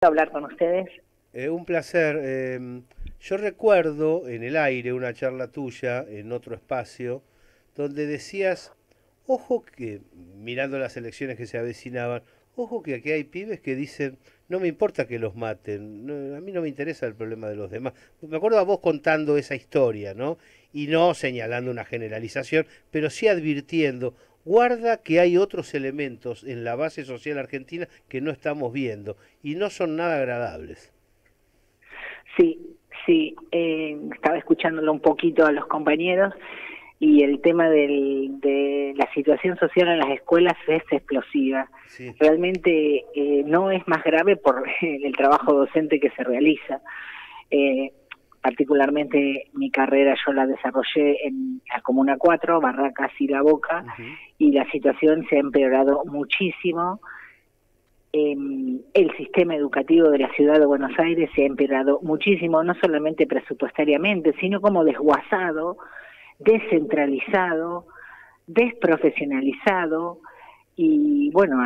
Hablar con ustedes. Un placer. Yo recuerdo en el aire una charla tuya en otro espacio donde decías, ojo que, mirando las elecciones que se avecinaban, ojo que aquí hay pibes que dicen, no me importa que los maten, a mí no me interesa el problema de los demás. Me acuerdo a vos contando esa historia, ¿no? Y no señalando una generalización, pero sí advirtiendo, guarda que hay otros elementos en la base social argentina que no estamos viendo y no son nada agradables. Sí, sí, estaba escuchándolo un poquito a los compañeros y el tema de la situación social en las escuelas es explosiva. Sí. Realmente no es más grave por el trabajo docente que se realiza. Eh, Particularmente mi carrera yo la desarrollé en la Comuna 4, Barracas y La Boca, Ujú. y la situación se ha empeorado muchísimo. El sistema educativo de la ciudad de Buenos Aires se ha empeorado muchísimo, no solamente presupuestariamente, sino como desguazado, descentralizado, desprofesionalizado. Y bueno,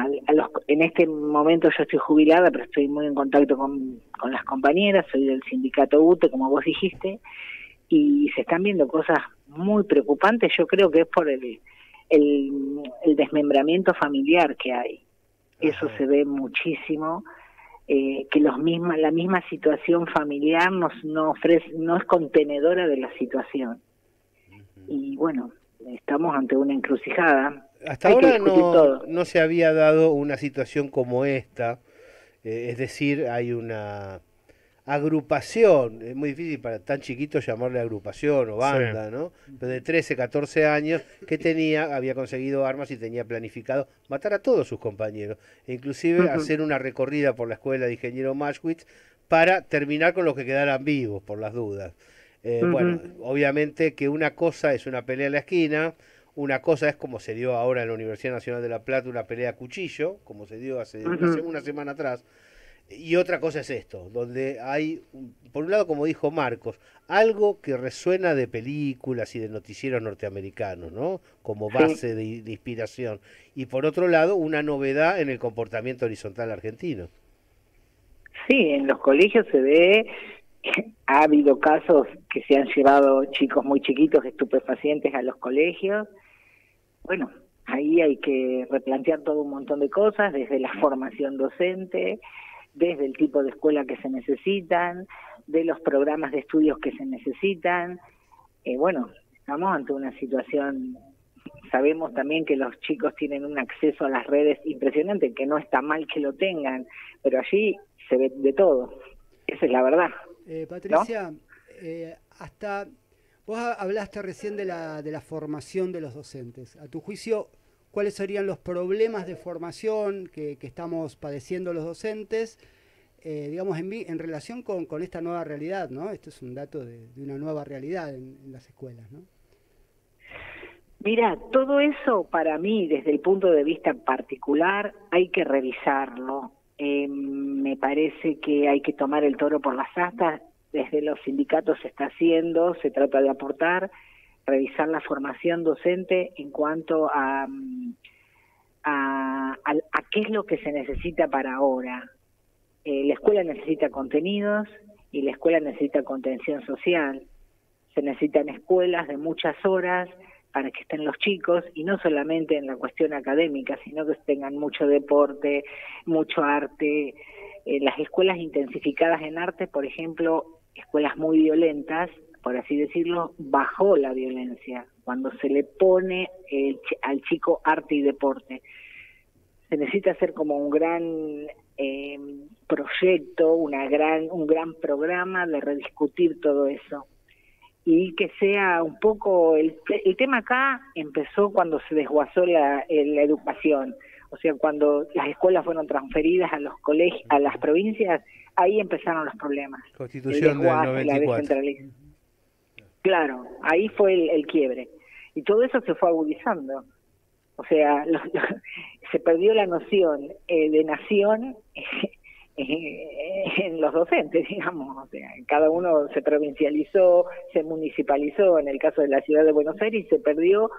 en este momento yo estoy jubilada, pero estoy muy en contacto con las compañeras, soy del sindicato UTE, como vos dijiste, y se están viendo cosas muy preocupantes. Yo creo que es por el desmembramiento familiar que hay. Eso Ajá. se ve muchísimo, que la misma situación familiar no es contenedora de la situación. Ujú. Y bueno, estamos ante una encrucijada. Hasta Hay que ahora discutir todo. no se había dado una situación como esta, es decir, hay una agrupación, es muy difícil para tan chiquitos llamarle agrupación o Sí. banda, ¿no? Pero de 13, 14 años que había conseguido armas y tenía planificado matar a todos sus compañeros, e inclusive Ujú, hacer una recorrida por la escuela de ingeniero Maschwitz para terminar con los que quedaran vivos, por las dudas. Bueno, ujú, obviamente que una cosa es una pelea en la esquina, una cosa es como se dio ahora en la Universidad Nacional de La Plata, una pelea a cuchillo, como se dio hace ujú. una semana atrás, y otra cosa es esto, donde hay, por un lado, como dijo Marcos, algo que resuena de películas y de noticieros norteamericanos, ¿no? Como Sí, base de inspiración. Y por otro lado, una novedad en el comportamiento horizontal argentino. sí, en los colegios se ve, ha habido casos que se han llevado chicos muy chiquitos estupefacientes a los colegios. Bueno, ahí hay que replantear todo un montón de cosas, desde la formación docente, desde el tipo de escuela que se necesitan, de los programas de estudios que se necesitan. Bueno, estamos ante una situación, sabemos también que los chicos tienen un acceso a las redes impresionante, que no está mal que lo tengan, pero allí se ve de todo. Esa es la verdad, ¿no? Patricia, hasta vos hablaste recién de la formación de los docentes. A tu juicio, ¿cuáles serían los problemas de formación que estamos padeciendo los docentes, digamos, en relación con esta nueva realidad, ¿no? Esto es un dato de una nueva realidad en las escuelas, ¿no? Mira, todo eso para mí, desde el punto de vista particular, hay que revisarlo. Me parece que hay que tomar el toro por las astas. Desde los sindicatos se está haciendo, se trata de aportar, revisar la formación docente en cuanto a qué es lo que se necesita para ahora. La escuela necesita contenidos y la escuela necesita contención social. Se necesitan escuelas de muchas horas para que estén los chicos, y no solamente en la cuestión académica, sino que tengan mucho deporte, mucho arte. Las escuelas intensificadas en arte, por ejemplo, escuelas muy violentas, por así decirlo, bajó la violencia cuando se le pone al chico arte y deporte. Se necesita hacer como un gran eh, proyecto, un gran programa de rediscutir todo eso y que sea un poco, el tema acá empezó cuando se desguazó la educación, o sea, cuando las escuelas fueron transferidas a los colegios, a las provincias, ahí empezaron los problemas, el Constitución del desguace, la 94. descentralización. Claro, ahí fue el quiebre. Y todo eso se fue agudizando. O sea, se perdió la noción de nación en los docentes, digamos. O sea, cada uno se provincializó, se municipalizó, en el caso de la ciudad de Buenos Aires, y se perdió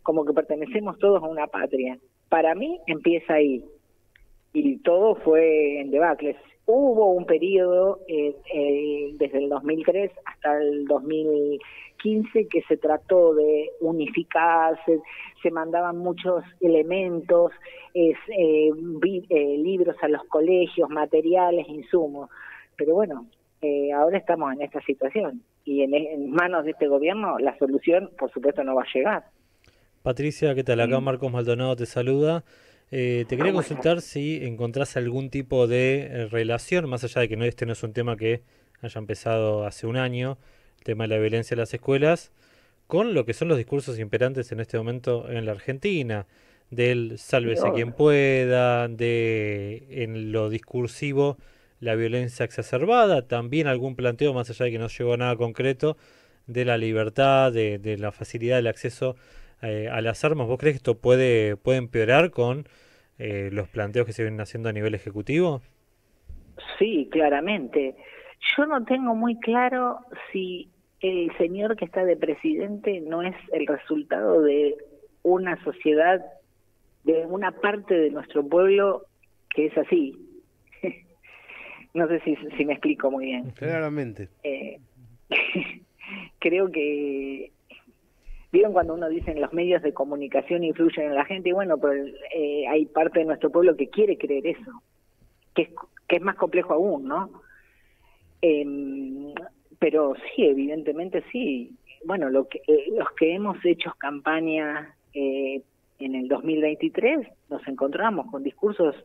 como que pertenecemos todos a una patria. Para mí empieza ahí, y todo fue en debacles. hubo un periodo desde el 2003 hasta el 2015 que se trató de unificar, se mandaban muchos elementos, libros a los colegios, materiales, insumos, pero bueno, ahora estamos en esta situación y en manos de este gobierno la solución por supuesto no va a llegar. Patricia, ¿qué tal? Acá Marcos Maldonado te saluda. Te quería consultar si encontrás algún tipo de relación, más allá de que este no es un tema que haya empezado hace un año, el tema de la violencia en las escuelas, con lo que son los discursos imperantes en este momento en la Argentina, del sálvese quien pueda, de en lo discursivo la violencia exacerbada, también algún planteo, más allá de que no llegó a nada concreto, de la libertad, de la facilidad del acceso a las armas. ¿Vos crees que esto puede empeorar con los planteos que se vienen haciendo a nivel ejecutivo? Sí, claramente. Yo no tengo muy claro si el señor que está de presidente no es el resultado de una sociedad, de una parte de nuestro pueblo que es así. No sé si me explico muy bien. Claramente. Creo que ¿vieron cuando uno dice los medios de comunicación influyen en la gente? Y bueno, pero hay parte de nuestro pueblo que quiere creer eso, que es más complejo aún, ¿no? Pero sí, evidentemente sí. Bueno, los que hemos hecho campaña en el 2023 nos encontramos con discursos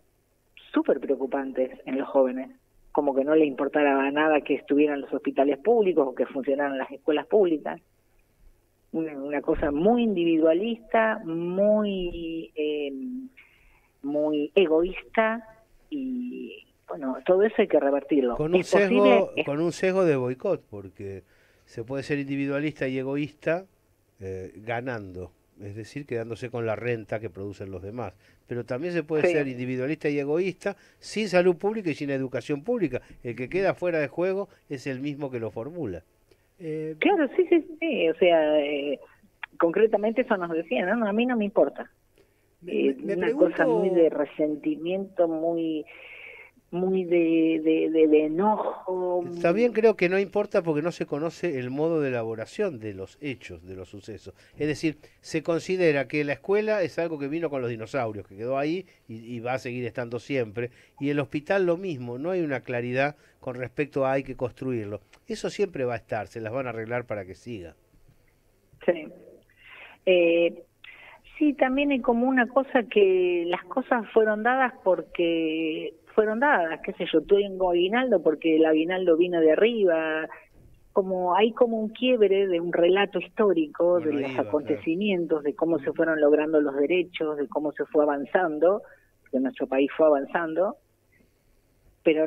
súper preocupantes en los jóvenes, como que no les importara nada que estuvieran los hospitales públicos o que funcionaran las escuelas públicas. Una cosa muy individualista, muy egoísta, y bueno, todo eso hay que revertirlo. Con un sesgo de boicot, porque se puede ser individualista y egoísta ganando, es decir, quedándose con la renta que producen los demás. Pero también se puede ser individualista y egoísta sin salud pública y sin educación pública. El que queda fuera de juego es el mismo que lo formula. Claro, sí, o sea, concretamente eso nos decían, ¿no? A mí no me importa. Me una pregunto... cosa muy de resentimiento, muy de enojo. También creo que no importa porque no se conoce el modo de elaboración de los hechos, de los sucesos. Es decir, se considera que la escuela es algo que vino con los dinosaurios, que quedó ahí y va a seguir estando siempre. Y el hospital lo mismo, no hay una claridad con respecto a hay que construirlo. Eso siempre va a estar, se las van a arreglar para que siga. Sí. Sí, también hay como una cosa que las cosas fueron dadas porque fueron dadas, qué sé yo, tengo aguinaldo porque el aguinaldo vino de arriba, hay como un quiebre de un relato histórico de los acontecimientos, de cómo se fueron logrando los derechos, de cómo se fue avanzando, que nuestro país fue avanzando, pero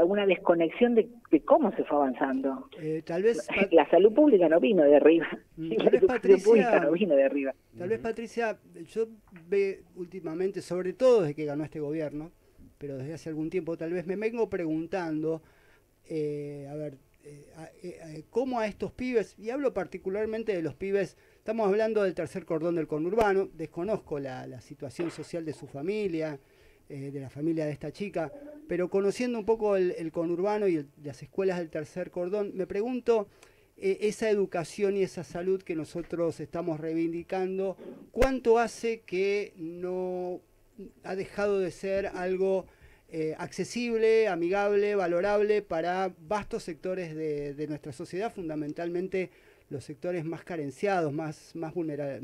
una desconexión de cómo se fue avanzando. Tal vez la salud pública no vino de arriba, la educación pública no vino de arriba. Tal vez, Patricia, yo veo últimamente, sobre todo desde que ganó este gobierno, pero desde hace algún tiempo tal vez me vengo preguntando, cómo a estos pibes, y hablo particularmente de los pibes, estamos hablando del tercer cordón del conurbano, desconozco la situación social de su familia, de la familia de esta chica, pero conociendo un poco el conurbano y las escuelas del tercer cordón, me pregunto, esa educación y esa salud que nosotros estamos reivindicando, ¿cuánto hace que no ha dejado de ser algo accesible, amigable, valorable para vastos sectores de nuestra sociedad, fundamentalmente los sectores más carenciados, más vulnerables,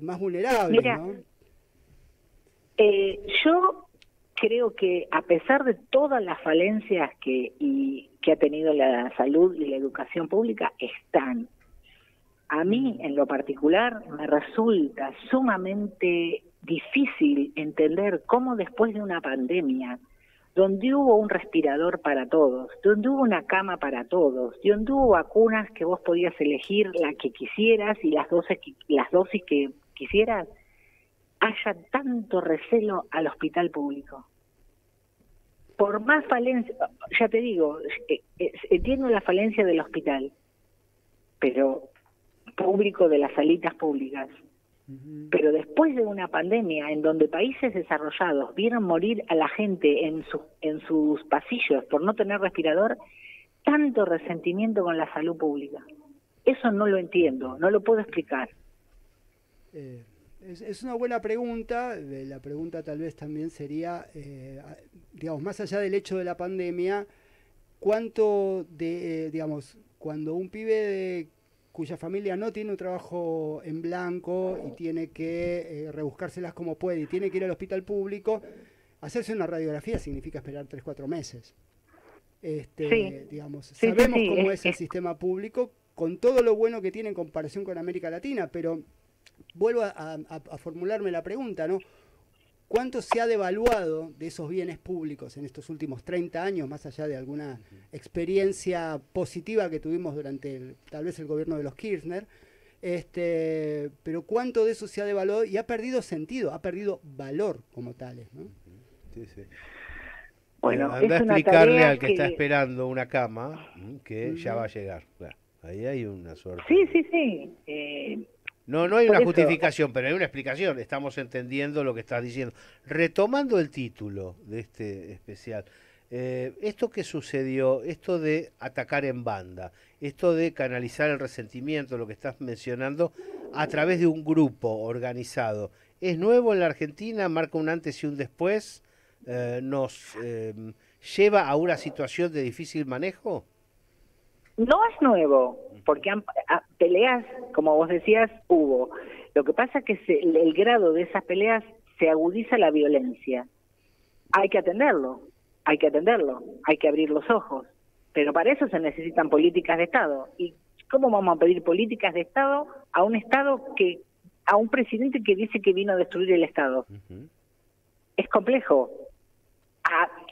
más vulnerables? Mira, ¿no? Yo creo que a pesar de todas las falencias que ha tenido la salud y la educación pública, están. A mí, en lo particular, me resulta sumamente difícil entender cómo después de una pandemia, donde hubo un respirador para todos, donde hubo una cama para todos, donde hubo vacunas que vos podías elegir la que quisieras y las dosis que quisieras, haya tanto recelo al hospital público. Por más falencia, ya te digo, entiendo la falencia del hospital, pero público, de las salitas públicas, Pero después de una pandemia en donde países desarrollados vieron morir a la gente en sus pasillos por no tener respirador, tanto resentimiento con la salud pública. Eso no lo entiendo, no lo puedo explicar. Es una buena pregunta. La pregunta tal vez también sería, digamos, más allá del hecho de la pandemia, ¿cuánto digamos, cuando un pibe cuya familia no tiene un trabajo en blanco y tiene que rebuscárselas como puede y tiene que ir al hospital público, hacerse una radiografía significa esperar 3-4 meses? Digamos, sabemos cómo es el sistema público, con todo lo bueno que tiene en comparación con América Latina, pero vuelvo a formularme la pregunta, ¿no? ¿Cuánto se ha devaluado de esos bienes públicos en estos últimos 30 años, más allá de alguna experiencia positiva que tuvimos durante tal vez el gobierno de los Kirchner? Pero cuánto de eso se ha devaluado y ha perdido sentido, ha perdido valor como tales, ¿no? Sí, sí. Bueno, anda a explicarle al que está esperando una cama que ya va a llegar. Claro, ahí hay una suerte. Sí. No hay una justificación, pero hay una explicación. Estamos entendiendo lo que estás diciendo. Retomando el título de este especial, esto que sucedió, esto de atacar en banda, esto de canalizar el resentimiento, lo que estás mencionando, a través de un grupo organizado, ¿es nuevo en la Argentina? ¿Marca un antes y un después? ¿Nos lleva a una situación de difícil manejo? No es nuevo, porque peleas, como vos decías, hubo. Lo que pasa es que el grado de esas peleas se agudiza la violencia. Hay que atenderlo, hay que abrir los ojos. Pero para eso se necesitan políticas de Estado. ¿Y cómo vamos a pedir políticas de Estado a un presidente que dice que vino a destruir el Estado? Es complejo.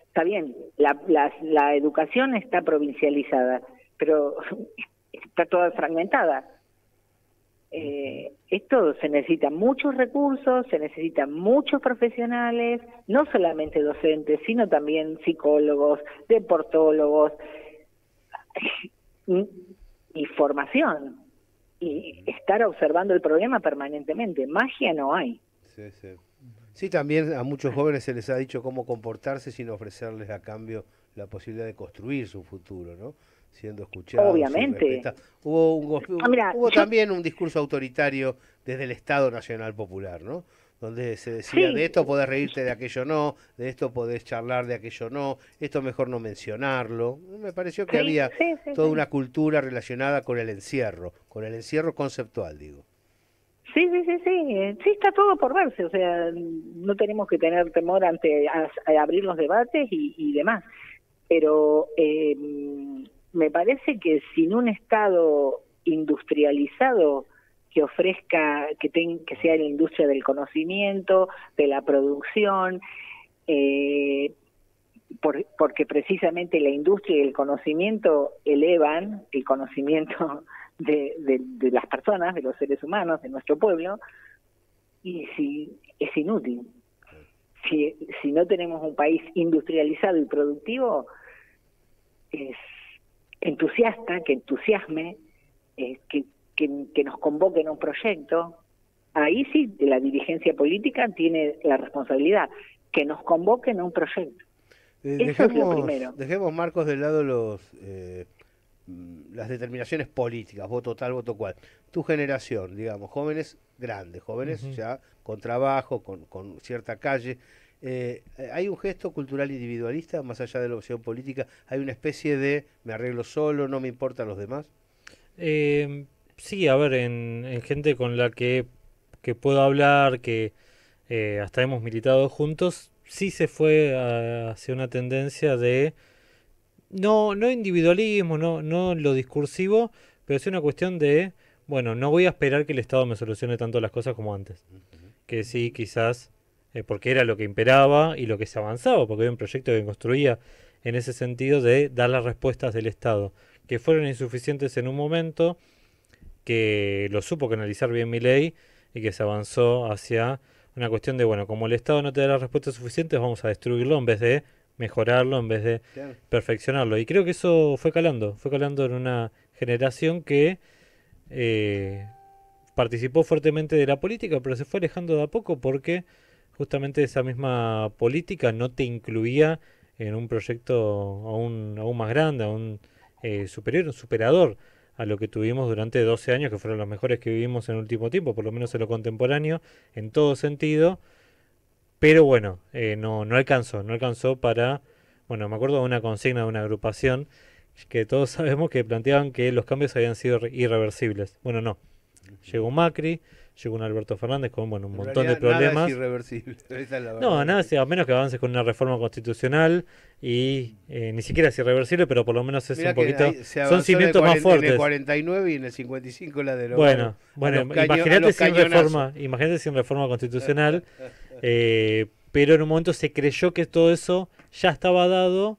Está bien, la educación está provincializada, pero está toda fragmentada. Esto se necesitan muchos recursos, se necesitan muchos profesionales, no solamente docentes, sino también psicólogos, deportólogos, y formación, y estar observando el problema permanentemente. Magia no hay. Sí. Sí, también a muchos jóvenes se les ha dicho cómo comportarse sin ofrecerles a cambio la posibilidad de construir su futuro, ¿no? Siendo escuchados. Obviamente. Hubo también un discurso autoritario desde el Estado Nacional Popular, ¿no? Donde se decía, de esto podés reírte, de aquello no, de esto podés charlar, de aquello no, esto mejor no mencionarlo. Me pareció que había toda una cultura relacionada con el encierro conceptual, digo. Sí, está todo por verse, o sea, no tenemos que tener temor ante a abrir los debates y demás, pero me parece que sin un Estado industrializado que ofrezca, que sea la industria del conocimiento, de la producción, porque precisamente la industria y el conocimiento elevan el conocimiento de las personas, de los seres humanos, de nuestro pueblo, y si es inútil. Si no tenemos un país industrializado y productivo, es entusiasta, que entusiasme, que nos convoquen a un proyecto. Ahí sí la dirigencia política tiene la responsabilidad, que nos convoquen a un proyecto. Eso es lo primero. Dejemos, Marcos, de lado las determinaciones políticas, voto tal, voto cual. Tu generación, digamos, jóvenes grandes, jóvenes ya con trabajo, con cierta calle. ¿Hay un gesto cultural individualista, más allá de la opción política? ¿Hay una especie de me arreglo solo, no me importan los demás? Sí, a ver, en gente con la que puedo hablar, que hasta hemos militado juntos, sí se fue hacia una tendencia de no individualismo, no lo discursivo, pero es una cuestión de, bueno, no voy a esperar que el Estado me solucione tanto las cosas como antes. Que sí, quizás, porque era lo que imperaba y lo que se avanzaba, porque había un proyecto que construía en ese sentido de dar las respuestas del Estado, que fueron insuficientes en un momento, que lo supo canalizar bien Milei y que se avanzó hacia una cuestión de, bueno, como el Estado no te da las respuestas suficientes, vamos a destruirlo en vez de mejorarlo, en vez de perfeccionarlo. Y creo que eso fue calando en una generación que participó fuertemente de la política, pero se fue alejando de a poco porque justamente esa misma política no te incluía en un proyecto aún más grande, aún superior, un superador a lo que tuvimos durante 12 años, que fueron los mejores que vivimos en el último tiempo, por lo menos en lo contemporáneo, en todo sentido. Pero bueno, no alcanzó para... Bueno, me acuerdo de una consigna de una agrupación que todos sabemos que planteaban que los cambios habían sido irreversibles. Bueno, no. Llegó Macri, llegó un Alberto Fernández con un montón de problemas. Nada es irreversible. Esa es la verdad. No, nada, a menos que avances con una reforma constitucional y ni siquiera es irreversible, pero por lo menos es Mirá un poquito... son cimientos más fuertes. En el 49 y en el 55 la derogó. Bueno, imagínate sin reforma constitucional, pero en un momento se creyó que todo eso ya estaba dado,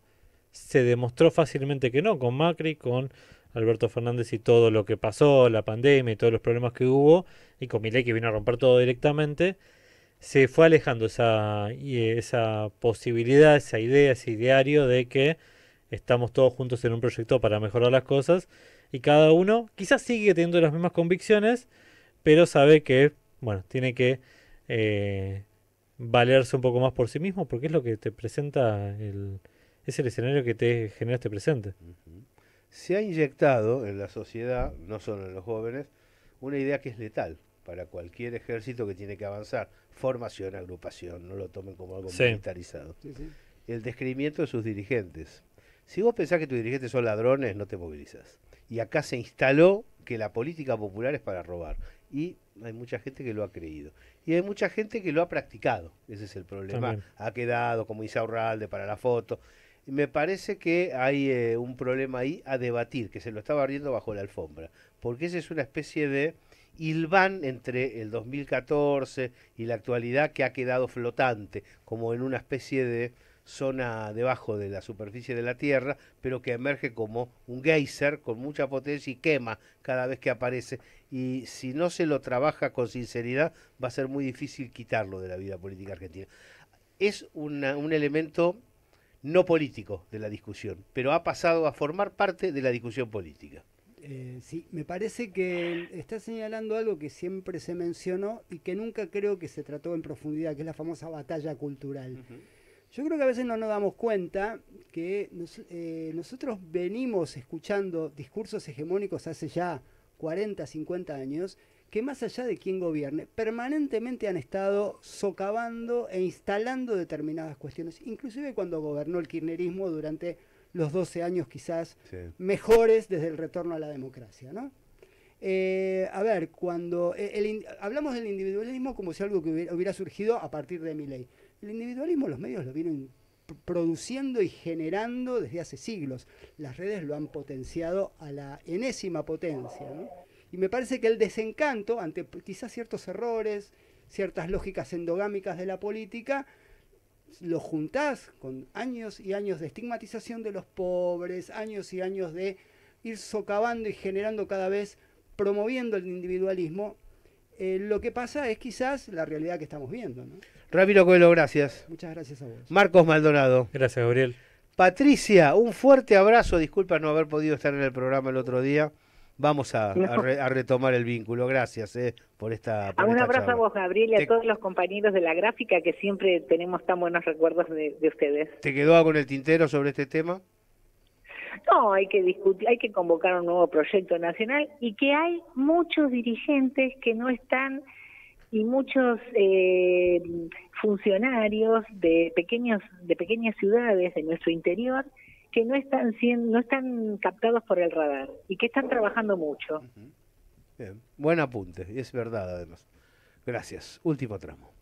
se demostró fácilmente que no, con Macri, con Alberto Fernández y todo lo que pasó, la pandemia y todos los problemas que hubo, y con Milei que vino a romper todo directamente, se fue alejando esa posibilidad, esa idea, ese ideario de que estamos todos juntos en un proyecto para mejorar las cosas, y cada uno quizás sigue teniendo las mismas convicciones, pero sabe que, bueno, tiene que valerse un poco más por sí mismo, porque es lo que te presenta es el escenario que te genera este presente. Se ha inyectado en la sociedad, no solo en los jóvenes, una idea que es letal para cualquier ejército que tiene que avanzar. Formación, agrupación, no lo tomen como algo militarizado. Sí. El descreimiento de sus dirigentes. Si vos pensás que tus dirigentes son ladrones, no te movilizás. Y acá se instaló que la política popular es para robar. Y hay mucha gente que lo ha creído. Y hay mucha gente que lo ha practicado. Ese es el problema. También. Ha quedado, como dice Aurralde, para la foto. Y me parece que hay un problema ahí a debatir, que se lo está barriendo bajo la alfombra. Porque esa es una especie de hilván entre el 2014 y la actualidad que ha quedado flotante, como en una especie de zona debajo de la superficie de la Tierra, pero que emerge como un geyser con mucha potencia y quema cada vez que aparece. Y si no se lo trabaja con sinceridad, va a ser muy difícil quitarlo de la vida política argentina. Es un elemento no político de la discusión, pero ha pasado a formar parte de la discusión política. Sí, me parece que está señalando algo que siempre se mencionó y que nunca creo que se trató en profundidad, que es la famosa batalla cultural. Yo creo que a veces no nos damos cuenta que nosotros venimos escuchando discursos hegemónicos hace ya 40, 50 años, que más allá de quién gobierne, permanentemente han estado socavando e instalando determinadas cuestiones, inclusive cuando gobernó el kirchnerismo durante los 12 años quizás mejores desde el retorno a la democracia, ¿no? A ver, cuando hablamos del individualismo como si algo que hubiera surgido a partir de Milei. El individualismo los medios lo vienen produciendo y generando desde hace siglos. Las redes lo han potenciado a la enésima potencia, ¿no? Y me parece que el desencanto ante quizás ciertos errores, ciertas lógicas endogámicas de la política, lo juntás con años y años de estigmatización de los pobres, años y años de ir socavando y generando cada vez, promoviendo el individualismo. Lo que pasa es quizás la realidad que estamos viendo, ¿no? Ramiro Coelho, gracias. Muchas gracias a vos. Marcos Maldonado. Gracias, Gabriel. Patricia, un fuerte abrazo. Disculpa no haber podido estar en el programa el otro día. Vamos a retomar el vínculo. Gracias por esta Un abrazo charla. A vos, Gabriel, y a todos los compañeros de la gráfica que siempre tenemos tan buenos recuerdos de ustedes. ¿Te quedó algo en el tintero sobre este tema? No, hay que discutir, hay que convocar un nuevo proyecto nacional y que hay muchos dirigentes que no están y muchos funcionarios de pequeñas ciudades de nuestro interior que no están captados por el radar y que están trabajando mucho. Bien, buen apunte, y es verdad además. Gracias. Último tramo.